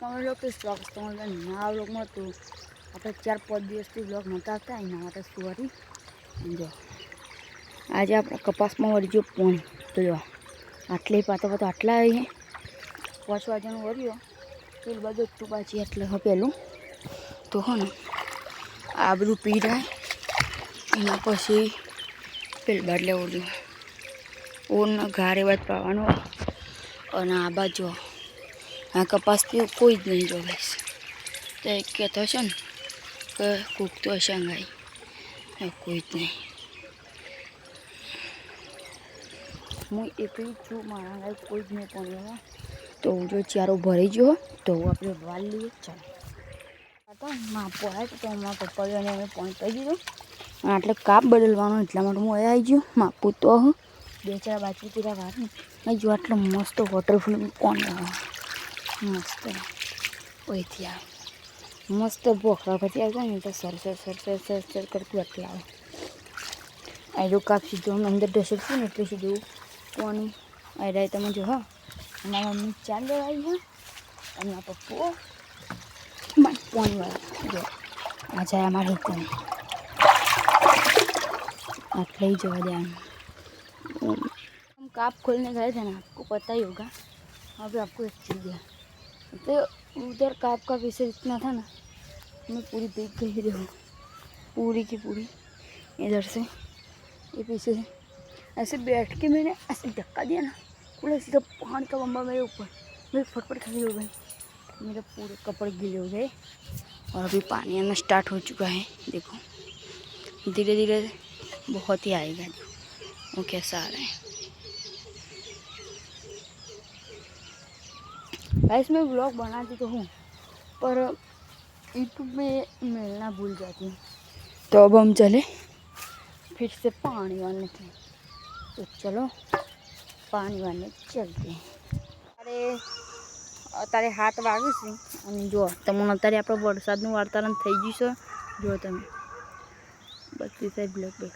Comment લો કે blog તમારે ના બ્લોગમાં તો આપણે 4-5 દિવસથી બ્લોગ નહોતા આવતા એના માટે સોરી. જો આજે આપણે કપાસમાં વળજો પોણી તો જો આટલી પાતો આટલા આવી 5 વાગ્યાનું વળ્યો પેલું બધું તું પાછી એટલે પેલું તો હો ને આ બધું પી જાય એના પછી પેલું બાટલે ઓળ્યું ઓળને ઘારે બાદ પાવાનો અને આ બાજુ આ કપાસ પીવું કોઈ જ નહીં જો ગાઈસ તો એક કહેતો છે ને કે કૂક તો હશે અંગાઈ કોઈ જ નહીં. હું એકલી જ છું મારા અંગાઈ કોઈ જ નહીં પણ તો જો ચારો ભરાઈ ગયો તો આપણે વાલ લઈએ ચાલો તો માપો આવે તો અમારા પપ્પાને અમે પોઈન્ટ કહી દીધું અને આટલે કાપ બદલવાનો એટલા માટે હું આવી ગયો માપું તો 2-4 બાજુ પીરા વાર ને જો આટલો મસ્ત વોટરફોલ કોણ મસ્ત ઓયથી આવે મસ્ત બોખરા પછી આવતા ને તો સર કરતું આટલું આવે આયરો કાપ સીધું અમે અંદર ઢસડશું ને એટલે સીધું પાણી આયરા તમે જો હા અમારા મમ્મી ચાલ લેવા આવી હા અને આ પપ્પો પાણીવાળા જો આ જાય અમારે તમે આટલે ही जवा दे हम काप खोलने गए थे ना आपको पता ही होगा. अभी आपको एक चीज़ है तो उधर काप का विषय इतना था ना मैं पूरी देख गई रही हूँ पूरी की पूरी इधर से ये पीछे से ऐसे बैठ के मैंने ऐसे धक्का दिया ना पूरा सीधा पानी का बम्बा मेरे ऊपर मेरे फटफट खड़ी हो गई मेरे पूरे कपड़े गीले हो गए और अभी पानी आना स्टार्ट हो चुका है देखो धीरे धीरे बहुत ही आएगा जो वो कैसा आ रहा है. गाइस मैं व्लॉग बनाती तो हूँ पर यूट्यूब में मिलना भूल जाती हूँ तो अब हम चले फिर से पानी वाले थे तो चलो पानी वाले चलते हैं. अरे 7 वागे છે અને જો તમને અત્યારે આપણે વરસાદનું વાતાવરણ થઈ ગયું છે જો તમે બધી સાઈડ બ્લેક બ્લેક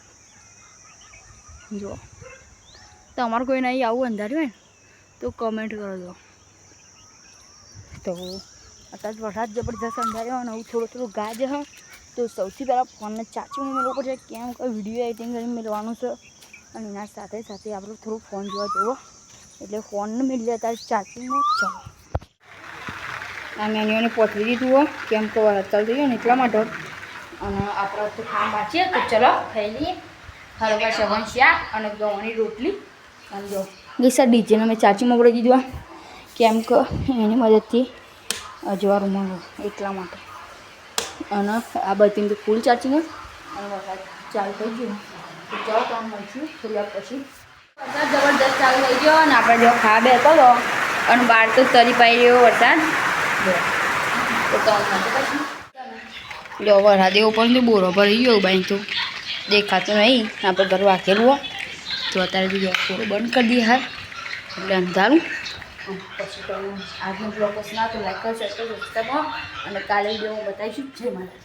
જો તમારું કોઈ નહીં આવું અંધાર્યું હોય ને તો કમેન્ટ કરો દો. તો અત્યારે વરસાદ જબરદસ્ત અંધાર્યો અને હું થોડું ગાજ હ તો સૌથી પહેલાં ફોનને ચાર્જિંગ મેળવવું પડશે કેમ કે વિડીયો એડિટિંગ કરીને મેળવવાનું છે અને એના સાથે સાથે આપણે થોડું ફોન જોવા જુઓ એટલે ફોનને મેળવી જાય ત્યારે ચાર્જિંગમાં ચાલો આ મેન્યુને પહોંચી દીધું હોય કેમ કે વરસાદ થઈ ગયો ને એટલા માટે અને આપણે તો કામ વાંચીએ તો ચલો ખાઈ લઈએ હળવા સવન શાક અને ગવાની રોટલી અને જો ગઈસા ડીજેને મેં ચાચીમાં પડી દીધું કેમ કે એની મદદથી અજવાળું એટલા માટે અને આ બધી તો ફૂલ ચાર્જિંગ અને વરસાદ ચાલુ થઈ ગયું તો ચાલો કામ મળશું થોડી વાર પછી વરસાદ જબરદસ્ત ચાલુ થઈ ગયો અને આપણે જો ખાવા બેઠો હતો અને બહાર તો તરી પાઈ રહ્યો વરસાદ તો પછી જો વરસાદ એવો પણ બોરો ભરી ગયો બાઈ તો દેખાતું નહીં આપણે ઘર વાંકેલું હોય તો અત્યારે બીજો થોડું બંધ કરી દઈએ હાલ એટલે અંધારું પછી આજનો બ્લોગ પસંદ આવે તો લાઈક કરો શેર કરો સબસ્ક્રાઈબ કરો અને કાલે વિડીયો હું બતાવીશું જય માતા.